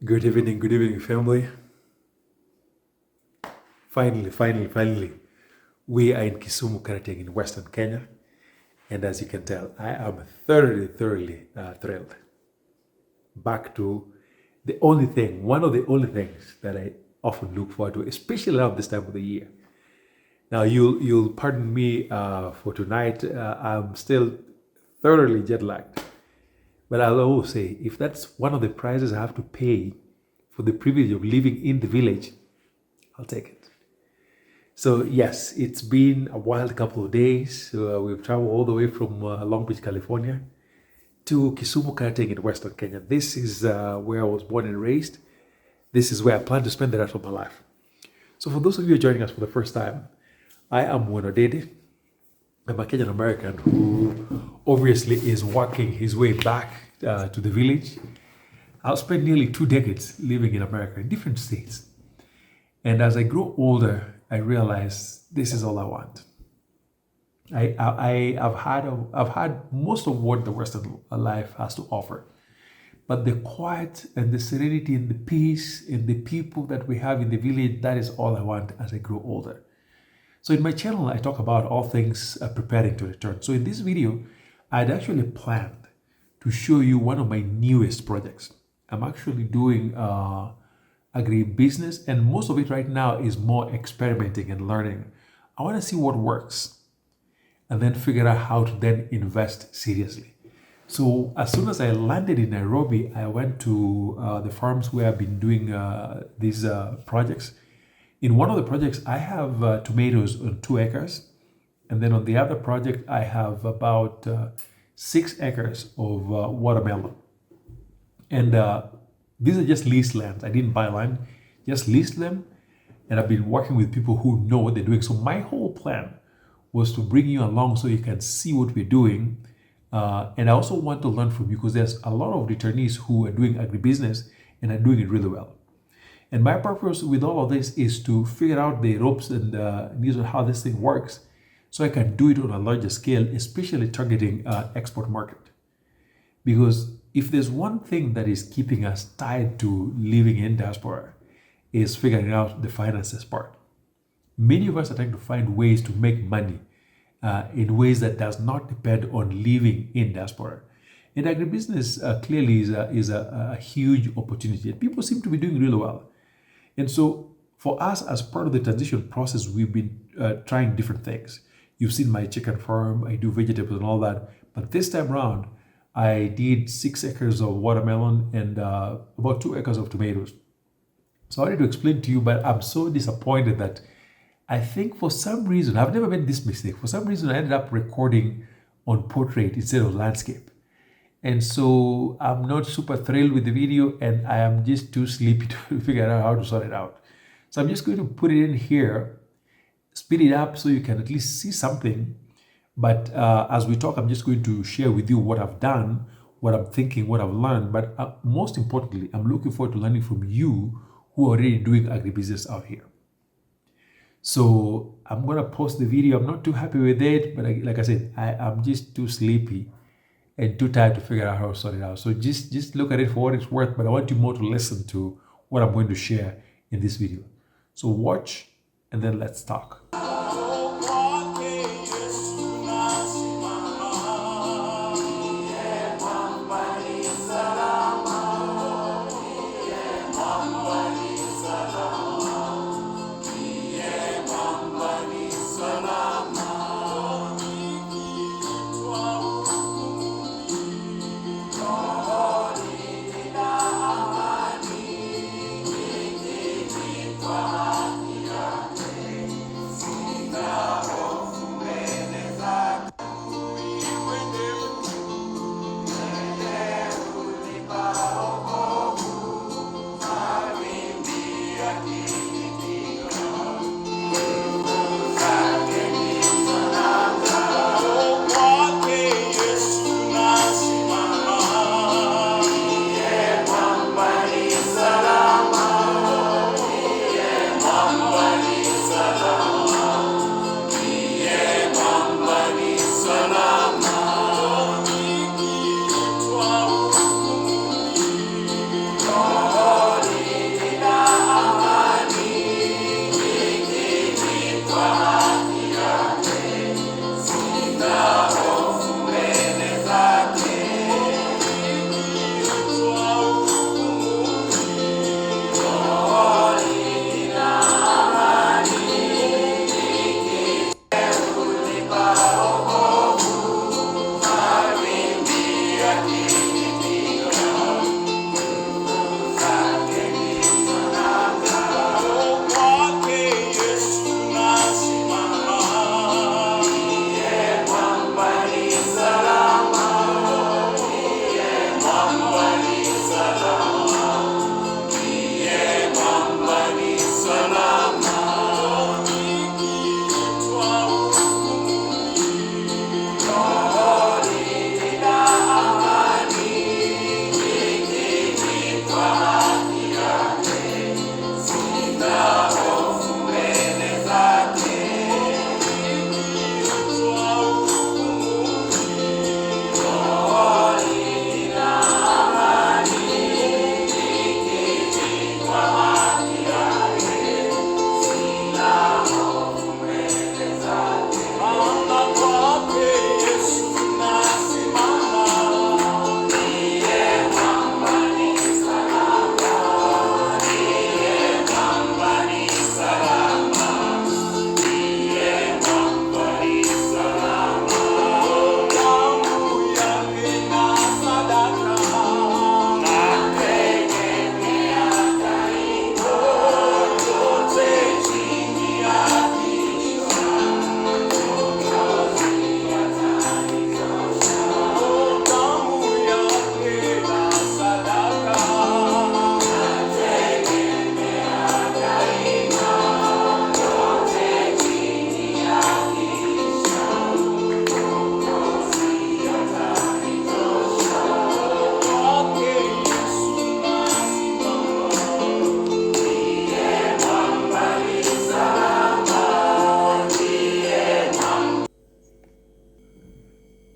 Good evening, family. Finally, we are in Kisumu, Karateng, in Western Kenya. And as you can tell, I am thoroughly thrilled. Back to one of the only things that I often look forward to, especially around this time of the year. Now, you'll pardon me for tonight. I'm still thoroughly jet lagged. But I'll always say, if that's one of the prices I have to pay for the privilege of living in the village, I'll take it. So yes, it's been a wild couple of days. We've traveled all the way from Long Beach, California, to Kisumu, Karateng in Western Kenya. This is where I was born and raised. This is where I plan to spend the rest of my life. So for those of you joining us for the first time, I am Wenodede. I'm a Kenyan American who obviously is working his way back to the village. I've spent nearly 2 decades living in America in different states. And as I grow older, I realize this is all I want. I've had most of what the Western life has to offer, but the quiet and the serenity and the peace and the people that we have in the village, that is all I want as I grow older. So in my channel, I talk about all things preparing to return. So in this video, I'd actually planned to show you one of my newest projects. I'm actually doing agribusiness, and most of it right now is more experimenting and learning. I want to see what works and then figure out how to then invest seriously. So as soon as I landed in Nairobi, I went to the farms where I've been doing these projects. In one of the projects, I have tomatoes on 2 acres. And then on the other project, I have about 6 acres of watermelon. And these are just leased lands. I didn't buy land, just leased them. And I've been working with people who know what they're doing. So my whole plan was to bring you along so you can see what we're doing. And I also want to learn from you because there's a lot of returnees who are doing agribusiness and are doing it really well. And my purpose with all of this is to figure out the ropes and needs of how this thing works so I can do it on a larger scale, especially targeting export market. Because if there's one thing that is keeping us tied to living in diaspora, is figuring out the finances part. Many of us are trying to find ways to make money in ways that does not depend on living in diaspora. And agribusiness clearly is a huge opportunity, and people seem to be doing really well. And so for us, as part of the transition process, we've been trying different things. You've seen my chicken farm, I do vegetables and all that. But this time around, I did 6 acres of watermelon and about 2 acres of tomatoes. So I wanted to explain to you, but I'm so disappointed that I think for some reason, I've never made this mistake. For some reason, I ended up recording on portrait instead of landscape. And so I'm not super thrilled with the video, and I am just too sleepy to figure out how to sort it out. So I'm just going to put it in here, speed it up so you can at least see something. But as we talk, I'm just going to share with you what I've done, what I'm thinking, what I've learned. But most importantly, I'm looking forward to learning from you who are already doing agribusiness out here. So I'm going to post the video. I'm not too happy with it, but like I said, I'm just too sleepy and too tired to figure out how to sort it out. So just look at it for what it's worth, but I want you more to listen to what I'm going to share in this video. So watch, and then let's talk.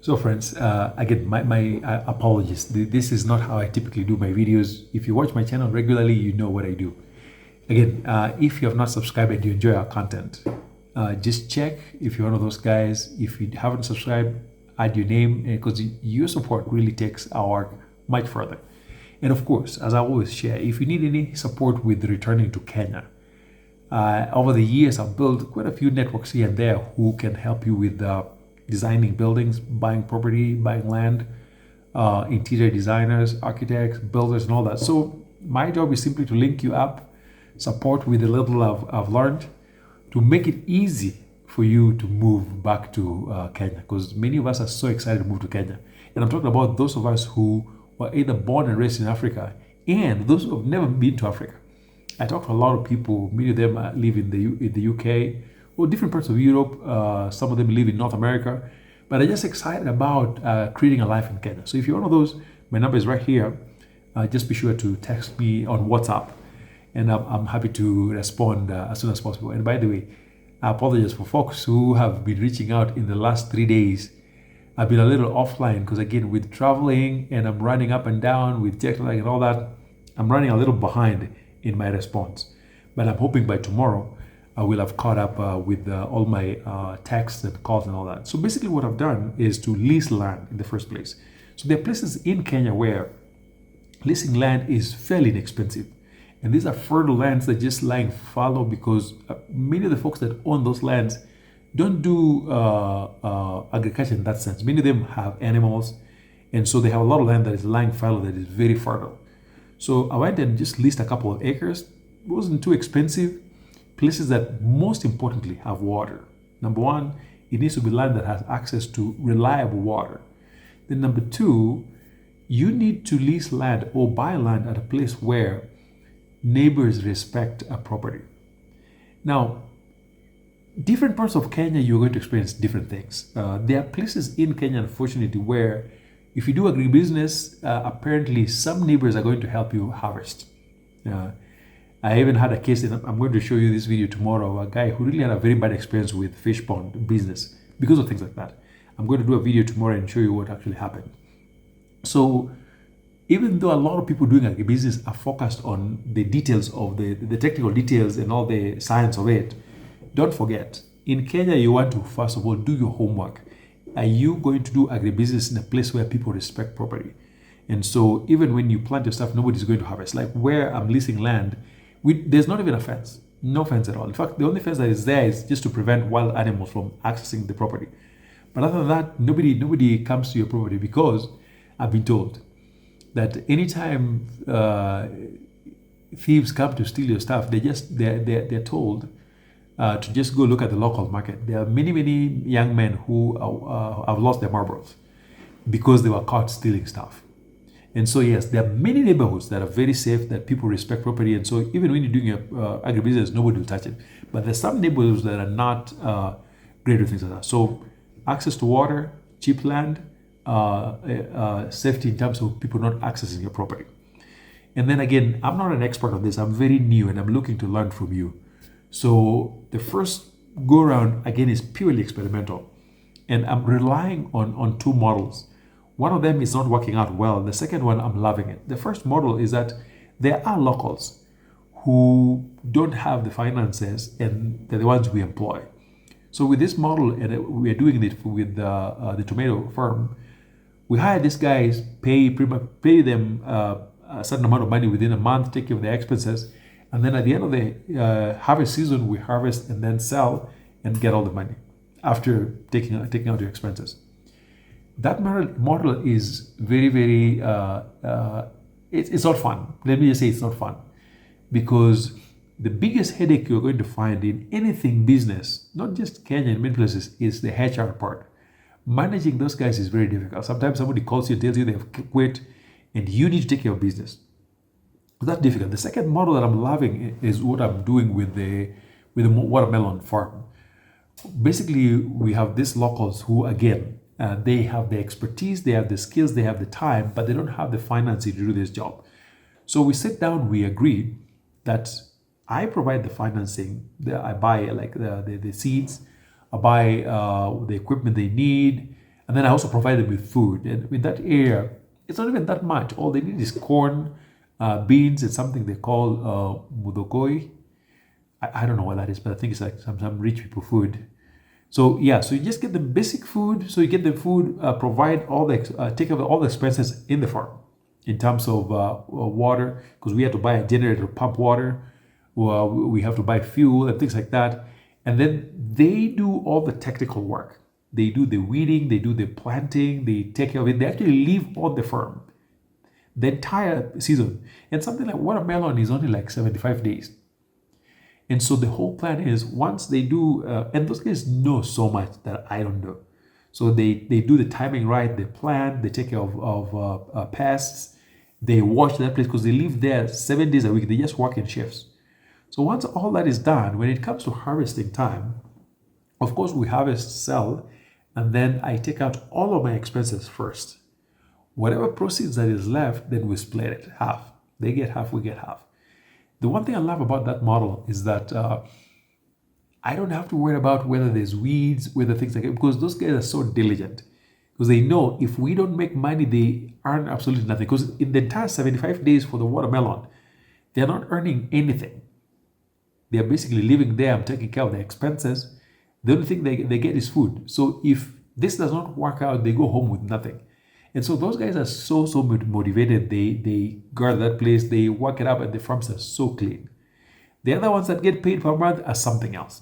So friends, again, my apologies. This is not how I typically do my videos. If you watch my channel regularly, you know what I do. Again, if you have not subscribed and you enjoy our content, just check if you're one of those guys. If you haven't subscribed, add your name, because your support really takes our work much further. And of course, as I always share, if you need any support with returning to Kenya, over the years, I've built quite a few networks here and there who can help you with designing buildings, buying property, buying land, interior designers, architects, builders, and all that. So my job is simply to link you up, support with the little I've learned, to make it easy for you to move back to Kenya, because many of us are so excited to move to Kenya. And I'm talking about those of us who were either born and raised in Africa and those who have never been to Africa. I talk to a lot of people. Many of them live in the UK or different parts of Europe. Some of them live in North America, but are just excited about creating a life in Kenya. So if you're one of those, my number is right here. Just be sure to text me on WhatsApp, and I'm happy to respond as soon as possible. And by the way, I apologize for folks who have been reaching out in the last 3 days. I've been a little offline because, again, with traveling and I'm running up and down with jet lag and all that, I'm running a little behind in my response. But I'm hoping by tomorrow I will have caught up with all my texts and calls and all that. So basically what I've done is to lease land in the first place. So there are places in Kenya where leasing land is fairly inexpensive. And these are fertile lands that just lying fallow because many of the folks that own those lands don't do agriculture in that sense. Many of them have animals, and so they have a lot of land that is lying fallow that is very fertile. So I went and just leased a couple of acres. It wasn't too expensive. Places that most importantly have water. Number one, it needs to be land that has access to reliable water. Then number two, you need to lease land or buy land at a place where neighbors respect a property. Now, different parts of Kenya, you're going to experience different things. There are places in Kenya, unfortunately, where if you do agribusiness, apparently some neighbors are going to help you harvest. I even had a case, and I'm going to show you this video tomorrow, a guy who really had a very bad experience with fish pond business because of things like that. I'm going to do a video tomorrow and show you what actually happened. So even though a lot of people doing agribusiness are focused on the details of the technical details and all the science of it, don't forget, in Kenya, you want to, first of all, do your homework. Are you going to do agribusiness in a place where people respect property? And so even when you plant your stuff, nobody's going to harvest. Like where I'm leasing land, there's not even a fence. No fence at all. In fact, the only fence that is there is just to prevent wild animals from accessing the property. But other than that, nobody comes to your property because I've been told that anytime thieves come to steal your stuff, they're told to just go look at the local market. There are many young men who have lost their marbles because they were caught stealing stuff. And so yes, there are many neighborhoods that are very safe, that people respect property, and so even when you're doing your agribusiness, nobody will touch it. But there's some neighborhoods that are not great with things like that. So access to water, cheap land, safety in terms of people not accessing your property. And then again, I'm not an expert on this. I'm very new and I'm looking to learn from you. So the first go around again is purely experimental, and I'm relying on two models. One of them is not working out well. The second one, I'm loving it. The first model is that there are locals who don't have the finances, and they're the ones we employ. So with this model, and we are doing it with the tomato farm, we hire these guys, pay them a certain amount of money within a month, take care of their expenses, and then at the end of the harvest season, we harvest and then sell and get all the money after taking out your expenses. That model is very, it's not fun. Let me just say it's not fun. Because the biggest headache you're going to find in anything business, not just Kenya, in many places, is the HR part. Managing those guys is very difficult. Sometimes somebody calls you and tells you they've quit and you need to take care of business. That's difficult. The second model that I'm loving is what I'm doing with the watermelon farm. Basically, we have these locals who, again, they have the expertise, they have the skills, they have the time, but they don't have the financing to do this job. So we sit down, we agree that I provide the financing. I buy like the seeds, I buy the equipment they need, and And then I also provide them with food. And in that area, it's not even that much. All they need is corn, beans, and something they call mudokoi. I don't know what that is, but I think it's like some rich people food. So yeah, so you just get them basic food. So you get them food, provide all the take care of all the expenses in the farm in terms of water, because we have to buy a generator to pump water. We have to buy fuel and things like that. And then they do all the technical work. They do the weeding, they do the planting, they take care of it. They actually live on the farm the entire season. And something like watermelon is only like 75 days. And so the whole plan is once they do, and those guys know so much that I don't know. So they do the timing right, they plant, they take care of pests, they watch that place because they live there 7 days a week. They just work in shifts. So once all that is done, when it comes to harvesting time, of course we harvest, sell, and then I take out all of my expenses first. Whatever proceeds that is left, then we split it half. They get half, we get half. The one thing I love about that model is that I don't have to worry about whether there's weeds, whether things like that, because those guys are so diligent. Because they know if we don't make money, they earn absolutely nothing. Because in the entire 75 days for the watermelon, they're not earning anything. They're basically living there. I'm taking care of their expenses. The only thing they get is food. So if this does not work out, they go home with nothing. And so those guys are so motivated. They guard that place. They work it up, and the farms are so clean. The other ones that get paid per month are something else.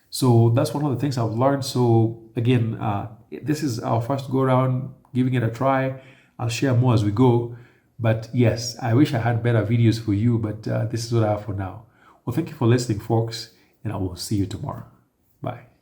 So that's one of the things I've learned. So again, this is our first go around giving it a try. I'll share more as we go. But yes, I wish I had better videos for you, but this is what I have for now. Well, thank you for listening, folks, and I will see you tomorrow. Bye.